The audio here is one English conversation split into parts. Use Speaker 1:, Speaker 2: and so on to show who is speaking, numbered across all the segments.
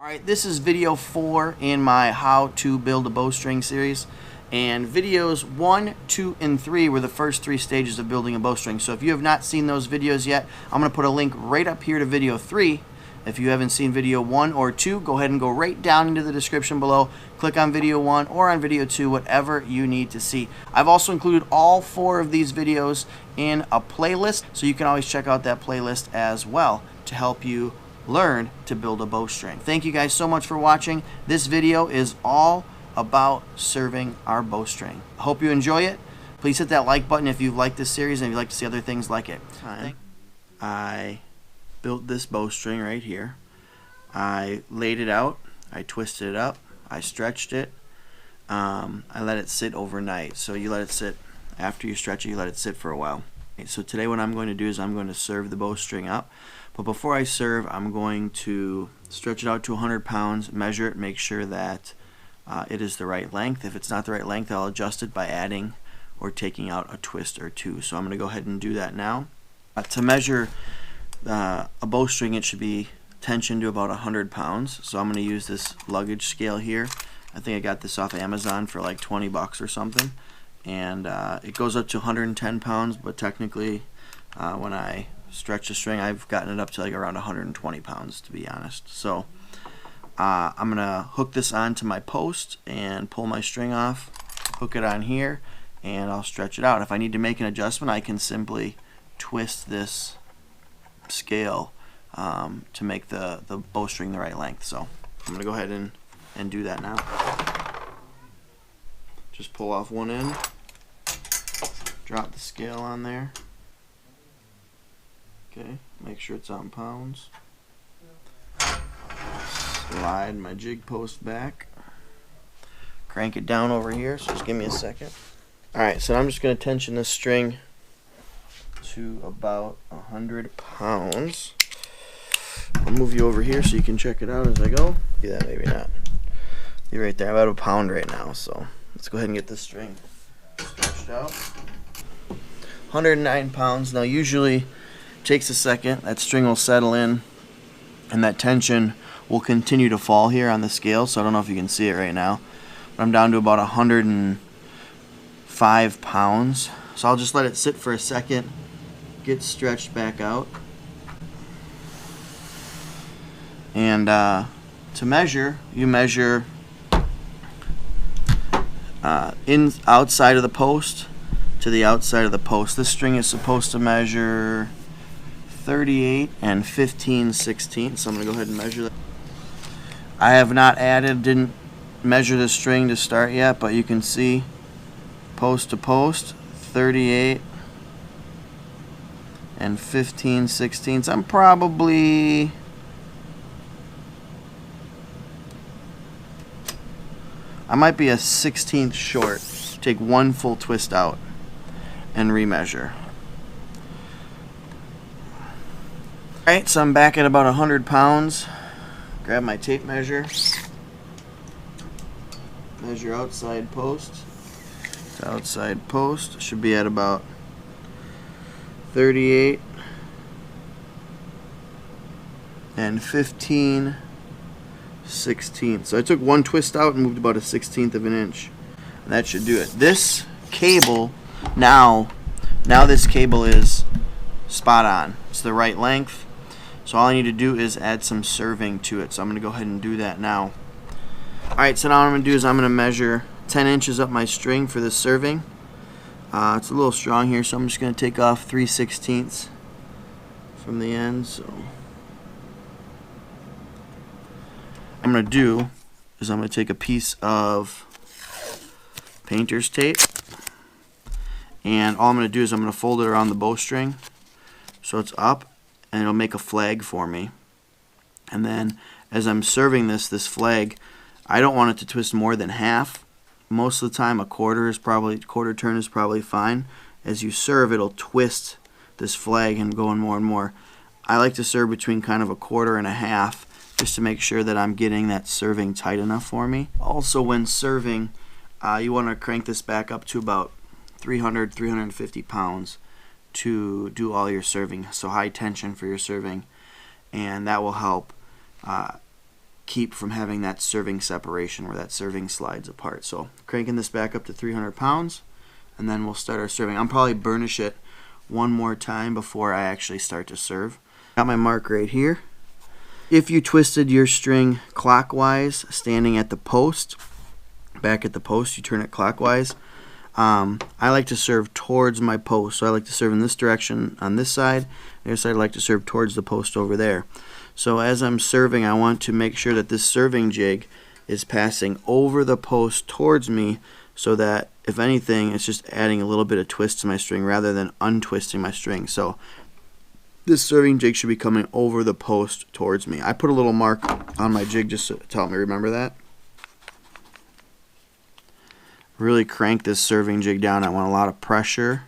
Speaker 1: Alright, this is video 4 in my How to Build a Bowstring series. And videos 1, 2, and 3 were the first 3 stages of building a bowstring. So if you have not seen those videos yet, I'm going to put a link right up here to video 3. If you haven't seen video 1 or 2, go ahead and go right down into the description below. Click on video 1 or on video 2, whatever you need to see. I've also included all 4 of these videos in a playlist, so you can always check out that playlist as well to help you learn to build a bowstring. Thank you guys so much for watching. This video is all about serving our bowstring. I hope you enjoy it. Please hit that like button if you've liked this series and if you'd like to see other things like it. I built this bowstring right here. I laid it out, I twisted it up, I stretched it, I let it sit overnight. So you let it sit, after you stretch it, you let it sit for a while. So today what I'm going to do is I'm going to serve the bowstring up. But before I serve, I'm going to stretch it out to 100 pounds, measure it, make sure that it is the right length. If it's not the right length, I'll adjust it by adding or taking out a twist or two. So I'm going to go ahead and do that now. To measure a bowstring, it should be tensioned to about 100 pounds. So I'm going to use this luggage scale here. I think I got this off Amazon for like 20 bucks or something. And it goes up to 110 pounds, but technically when I stretch the string, I've gotten it up to like around 120 pounds, to be honest. So I'm gonna hook this onto my post and pull my string off, hook it on here, and I'll stretch it out. If I need to make an adjustment, I can simply twist this scale to make the bowstring the right length. So I'm gonna go ahead and do that now. Just pull off one end, drop the scale on there. Okay, make sure it's on pounds. Slide my jig post back. Crank it down over here, so just give me a second. Alright, so I'm just going to tension this string to about 100 pounds. I'll move you over here so you can check it out as I go. See that? Maybe not. You're right there. I'm about a pound right now, so let's go ahead and get this string stretched out. 109 pounds. Now usually takes a second, that string will settle in and that tension will continue to fall here on the scale. So I don't know if you can see it right now, but I'm down to about 105 pounds. So I'll just let it sit for a second, get stretched back out. And to measure, you measure outside of the post to the outside of the post. This string is supposed to measure 38 and 15/16, so I'm going to go ahead and measure that. I have not didn't measure the string to start yet, but you can see post to post 38 and 15/16. I'm probably I might be a 16th short. Take one full twist out and remeasure. Alright, so I'm back at about 100 pounds. Grab my tape measure. Measure outside post. The outside post should be at about 38 and 15/16. So I took one twist out and moved about a 1/16 of an inch. And that should do it. This cable, now this cable is spot on. It's the right length. So all I need to do is add some serving to it. So I'm going to go ahead and do that now. Alright, so now what I'm going to do is I'm going to measure 10 inches up my string for this serving. It's a little strong here, so I'm just going to take off 3/16 from the end. So what I'm going to do is I'm going to take a piece of painter's tape, and all I'm going to do is I'm going to fold it around the bowstring so it's up, and it'll make a flag for me. And then as I'm serving this flag, I don't want it to twist more than half. Most of the time quarter turn is probably fine. As you serve, it'll twist this flag and go in more and more. I like to serve between kind of a quarter and a half just to make sure that I'm getting that serving tight enough for me. Also, when serving, you want to crank this back up to about 350 pounds to do all your serving, so high tension for your serving, and that will help keep from having that serving separation where that serving slides apart. So cranking this back up to 300 pounds, and then we'll start our serving. I'll probably burnish it one more time before I actually start to serve. Got my mark right here. If you twisted your string clockwise, standing at the post, back at the post, you turn it clockwise. I like to serve towards my post, so I like to serve in this direction on this side. The other side I like to serve towards the post over there. So as I'm serving, I want to make sure that this serving jig is passing over the post towards me, so that if anything, it's just adding a little bit of twist to my string rather than untwisting my string. So this serving jig should be coming over the post towards me. I put a little mark on my jig just to help me remember that. Really crank this serving jig down. I want a lot of pressure.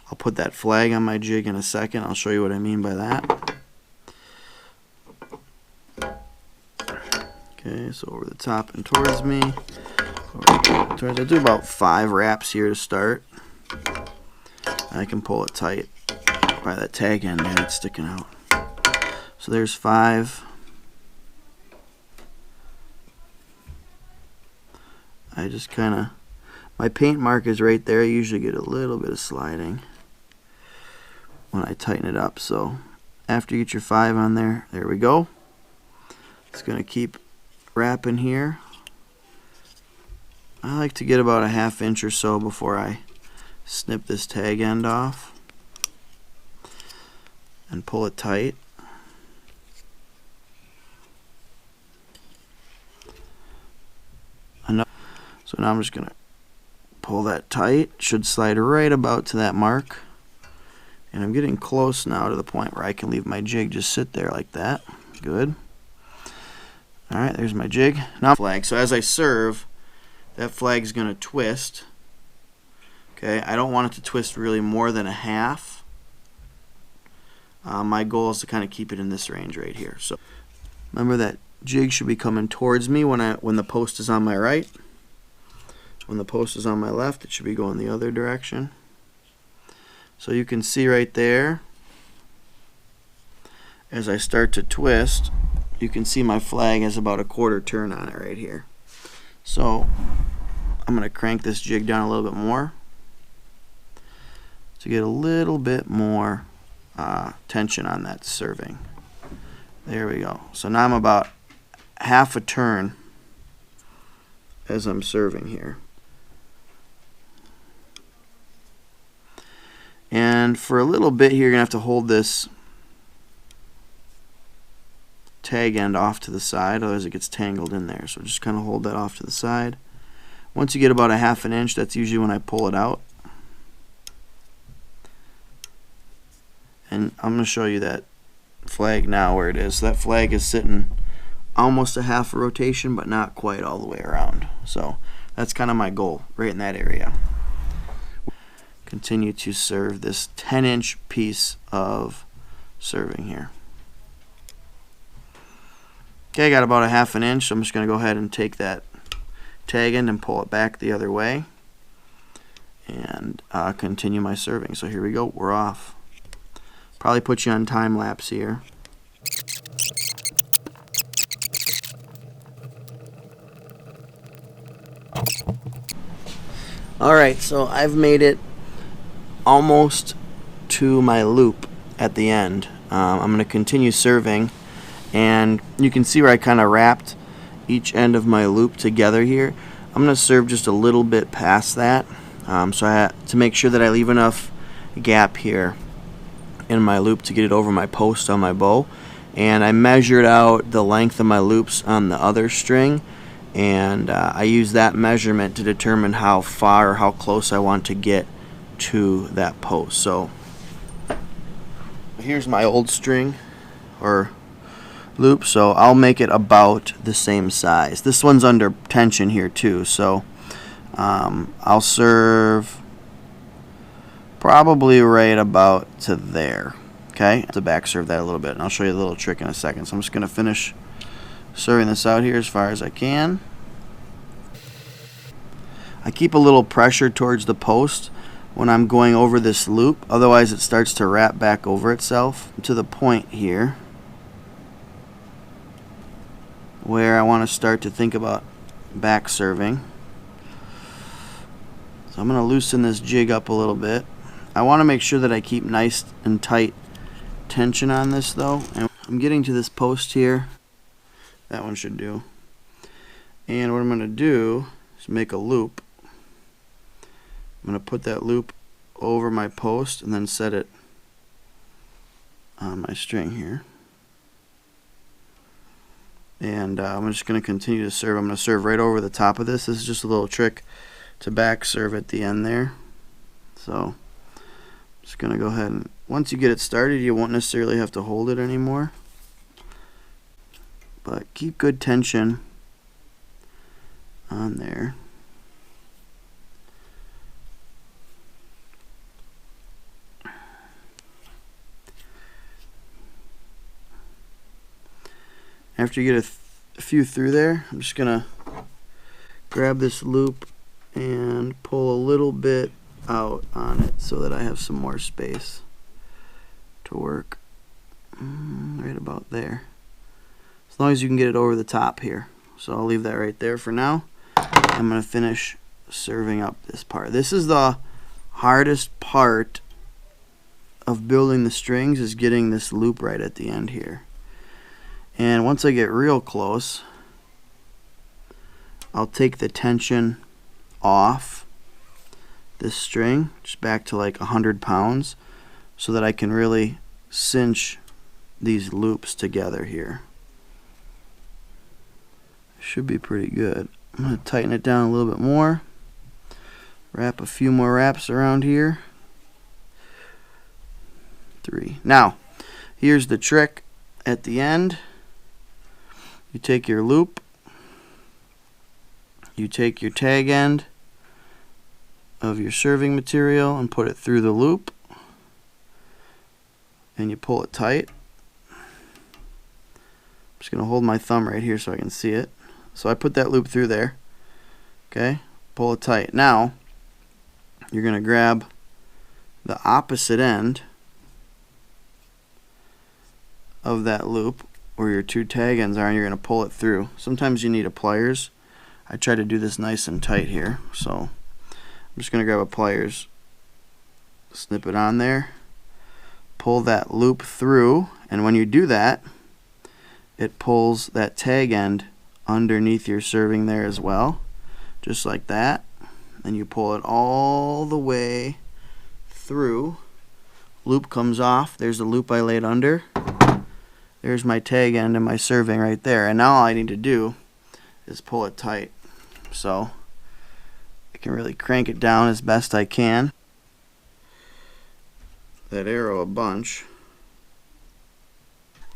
Speaker 1: I'll put that flag on my jig in a second. I'll show you what I mean by that. Okay, so over the top and towards me. I'll do about 5 wraps here to start. I can pull it tight by that tag end there that's sticking out. So there's 5. I just kind of, my paint mark is right there. I usually get a little bit of sliding when I tighten it up. So after you get your 5 on there, there we go. It's going to keep wrapping here. I like to get about a 1/2 inch or so before I snip this tag end off and pull it tight. So now I'm just going to pull that tight. Should slide right about to that mark. And I'm getting close now to the point where I can leave my jig just sit there like that. Good. Alright, there's my jig. Now flag. So as I serve, that flag's going to twist. Okay, I don't want it to twist really more than a 1/2. My goal is to kind of keep it in this range right here. So remember that jig should be coming towards me when the post is on my right. When the post is on my left, it should be going the other direction. So you can see right there, as I start to twist, you can see my flag has about a 1/4 turn on it right here. So I'm going to crank this jig down a little bit more to get a little bit more tension on that serving. There we go. So now I'm about 1/2 turn as I'm serving here. And for a little bit here, you're going to have to hold this tag end off to the side, otherwise it gets tangled in there. So just kind of hold that off to the side. Once you get about a 1/2 inch, that's usually when I pull it out. And I'm going to show you that flag now where it is. So that flag is sitting almost a 1/2 rotation, but not quite all the way around. So that's kind of my goal, right in that area. Continue to serve this 10-inch piece of serving here. Okay, I got about a 1/2 inch, so I'm just going to go ahead and take that tag end and pull it back the other way and continue my serving. So here we go, we're off. Probably put you on time lapse here. Alright, so I've made it almost to my loop at the end. I'm going to continue serving, and you can see where I kind of wrapped each end of my loop together here. I'm going to serve just a little bit past that, so I have to make sure that I leave enough gap here in my loop to get it over my post on my bow. And I measured out the length of my loops on the other string, and I use that measurement to determine how far or how close I want to get to that post. So here's my old string or loop, so I'll make it about the same size. This one's under tension here too, so I'll serve probably right about to there. Okay, to back serve that a little bit, and I'll show you the little trick in a second. So I'm just going to finish serving this out here as far as I can. I keep a little pressure towards the post when I'm going over this loop, otherwise it starts to wrap back over itself to the point here where I want to start to think about back serving. So I'm going to loosen this jig up a little bit. I want to make sure that I keep nice and tight tension on this though. And I'm getting to this post here. That one should do. And what I'm going to do is make a loop. I'm going to put that loop over my post and then set it on my string here. And I'm just going to continue to serve. I'm going to serve right over the top of this. This is just a little trick to back serve at the end there. So I'm just going to go ahead and once you get it started, you won't necessarily have to hold it anymore. But keep good tension on there. After you get a few through there, I'm just going to grab this loop and pull a little bit out on it so that I have some more space to work. Right about there. As long as you can get it over the top here. So I'll leave that right there for now. I'm going to finish serving up this part. This is the hardest part of building the strings, is getting this loop right at the end here. And once I get real close, I'll take the tension off this string, just back to like 100 pounds, so that I can really cinch these loops together here. Should be pretty good. I'm going to tighten it down a little bit more. Wrap a few more wraps around here. 3. Now, here's the trick at the end. You take your loop, you take your tag end of your serving material and put it through the loop, and you pull it tight. I'm just going to hold my thumb right here so I can see it. So I put that loop through there. Okay, pull it tight. Now you're going to grab the opposite end of that loop where your two tag ends are, and you're going to pull it through. Sometimes you need a pliers. I try to do this nice and tight here, so I'm just going to grab a pliers, snip it on there, pull that loop through, and when you do that, it pulls that tag end underneath your serving there as well, just like that. And you pull it all the way through. Loop comes off. There's the loop I laid under. There's my tag end and my serving right there. And now all I need to do is pull it tight. So I can really crank it down as best I can. That arrow a bunch.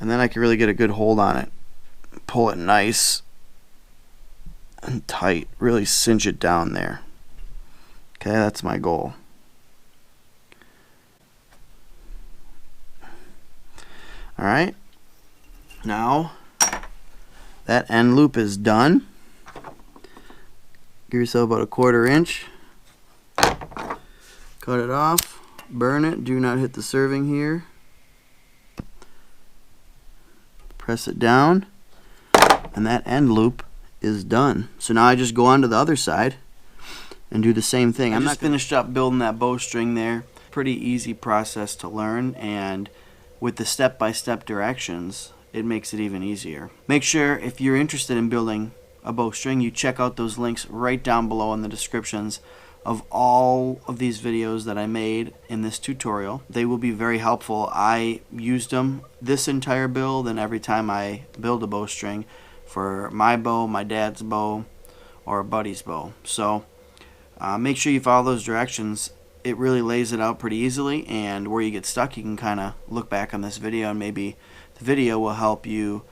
Speaker 1: And then I can really get a good hold on it. Pull it nice and tight. Really cinch it down there. Okay, that's my goal. Alright. Now that end loop is done. Give yourself about a 1/4 inch. Cut it off. Burn it. Do not hit the serving here. Press it down. And that end loop is done. So now I just go on to the other side and do the same thing. I'm not finished up building that bowstring there. Pretty easy process to learn, and with the step-by-step directions, it makes it even easier. Make sure if you're interested in building a bowstring, you check out those links right down below in the descriptions of all of these videos that I made in this tutorial. They will be very helpful. I used them this entire build and every time I build a bowstring for my bow, my dad's bow, or a buddy's bow. So make sure you follow those directions. It really lays it out pretty easily, and where you get stuck you can kind of look back on this video, and maybe the video will help you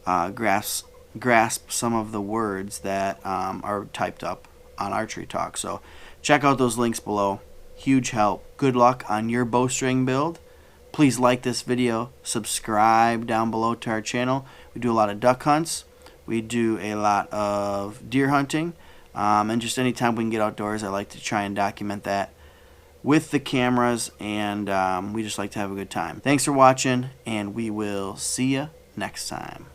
Speaker 1: grasp some of the words that are typed up on Archery Talk. So check out those links below. Huge help. Good luck on your bowstring build. Please like this video, subscribe down below to our channel. We do a lot of duck hunts, we do a lot of deer hunting, and just anytime we can get outdoors, I like to try and document that with the cameras, and we just like to have a good time. Thanks for watching, and we will see you next time.